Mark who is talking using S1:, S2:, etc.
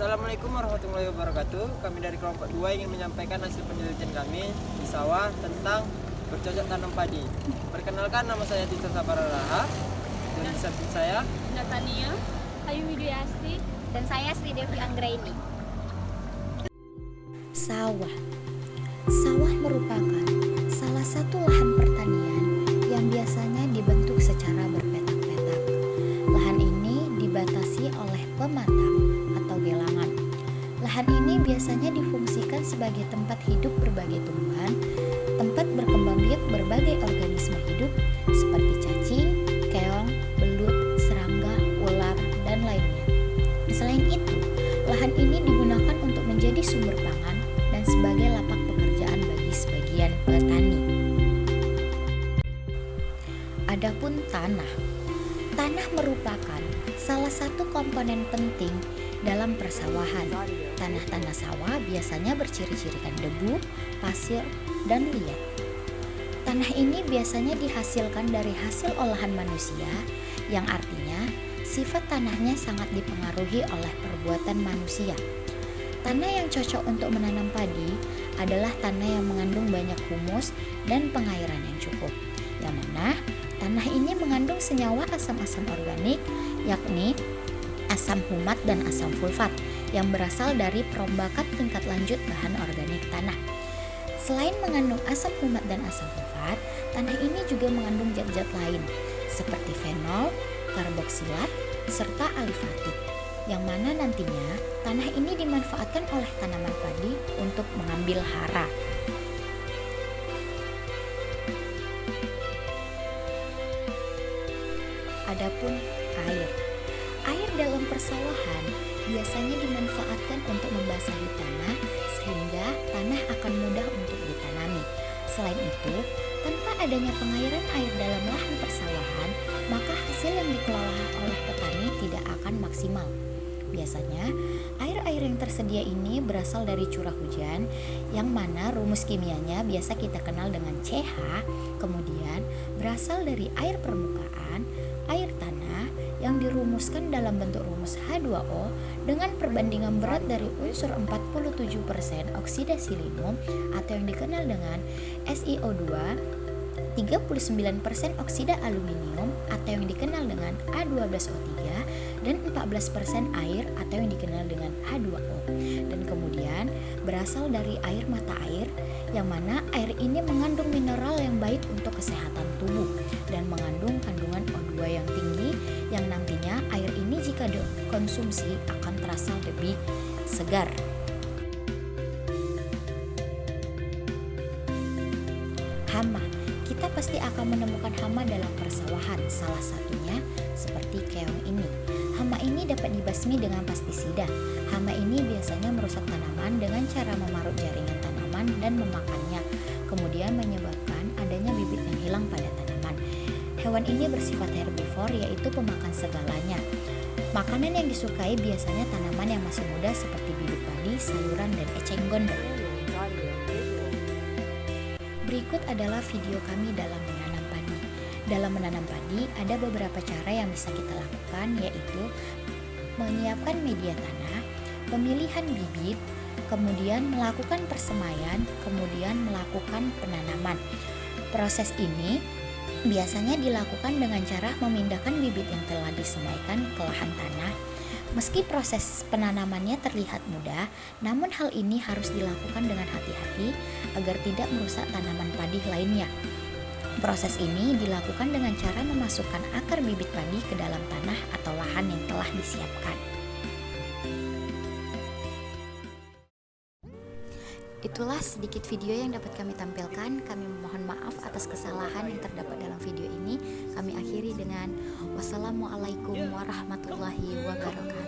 S1: Assalamualaikum warahmatullahi wabarakatuh. Kami dari kelompok 2 ingin menyampaikan hasil penelitian kami di sawah tentang bercocok tanam padi. Perkenalkan, nama saya Tito Sabararaha, dan di samping saya
S2: Natania, Ayu Widiasti,
S3: dan saya Sri Devi Anggraini.
S4: Sawah merupakan salah satu lahan pertanian yang biasanya dibentuk secara berpetak-petak. Lahan ini dibatasi oleh pematang atau gelangan. Lahan ini biasanya difungsikan sebagai tempat hidup berbagai tumbuhan, tempat berkembang biak berbagai organisme hidup seperti cacing, keong, belut, serangga, ular, dan lainnya. Selain itu, lahan ini digunakan untuk menjadi sumber pangan dan sebagai lapak pekerjaan bagi sebagian petani. Adapun tanah merupakan salah satu komponen penting dalam persawahan. Tanah-tanah sawah biasanya berciri-cirikan debu, pasir, dan liat. Tanah ini biasanya dihasilkan dari hasil olahan manusia, yang artinya sifat tanahnya sangat dipengaruhi oleh perbuatan manusia. Tanah yang cocok untuk menanam padi adalah tanah yang mengandung banyak humus dan pengairan yang cukup, yang mana tanah ini mengandung senyawa asam-asam organik, yakni asam humat dan asam sulfat yang berasal dari perombakan tingkat lanjut bahan organik tanah. Selain mengandung asam humat dan asam sulfat, tanah ini juga mengandung zat-zat lain seperti fenol, karboksilat, serta alifatik, yang mana nantinya tanah ini dimanfaatkan oleh tanaman padi untuk mengambil hara. Adapun air dalam persawahan biasanya dimanfaatkan untuk membasahi tanah sehingga tanah akan mudah untuk ditanami. Selain itu, tanpa adanya pengairan air dalam lahan persawahan, maka hasil yang dikelola oleh petani tidak akan maksimal. Biasanya, air-air yang tersedia ini berasal dari curah hujan, yang mana rumus kimianya biasa kita kenal dengan CH, kemudian berasal dari air permukaan, air tanah yang dirumuskan dalam bentuk rumus H2O dengan perbandingan berat dari unsur 47% oksida silinium atau yang dikenal dengan SiO2, 39% oksida aluminium atau yang dikenal dengan A12O3, dan 14% air atau yang dikenal dengan H2O. Dan kemudian berasal dari air mata air, yang mana air ini mengandung mineral yang baik untuk kesehatan tubuh dan mengandung kandungan O2 yang tinggi, yang nantinya air ini jika dikonsumsi akan terasa lebih segar. Hama, kita pasti akan menemukan hama dalam persawahan, salah satunya seperti keong ini. Hama ini dapat dibasmi dengan pestisida. Hama ini biasanya merusak tanaman dengan cara memarut jaringan tanaman dan memakannya, kemudian menyebabkan adanya bibit yang hilang pada tanaman. Hewan ini bersifat herbivor, yaitu pemakan segalanya. Makanan yang disukai biasanya tanaman yang masih muda seperti bibit padi, sayuran, dan eceng gondok. Berikut adalah video kami dalam menanam padi. Dalam menanam padi, ada beberapa cara yang bisa kita lakukan, yaitu menyiapkan media tanah, pemilihan bibit, kemudian melakukan persemaian, kemudian melakukan penanaman. Proses ini biasanya dilakukan dengan cara memindahkan bibit yang telah disemaikan ke lahan tanah. Meski proses penanamannya terlihat mudah, namun hal ini harus dilakukan dengan hati-hati agar tidak merusak tanaman padi lainnya. Proses ini dilakukan dengan cara memasukkan akar bibit padi ke dalam tanah atau lahan yang telah disiapkan. Itulah sedikit video yang dapat kami tampilkan. Kami memohon maaf atas kesalahan yang terdapat dalam video ini. Kami akhiri dengan wassalamualaikum warahmatullahi wabarakatuh.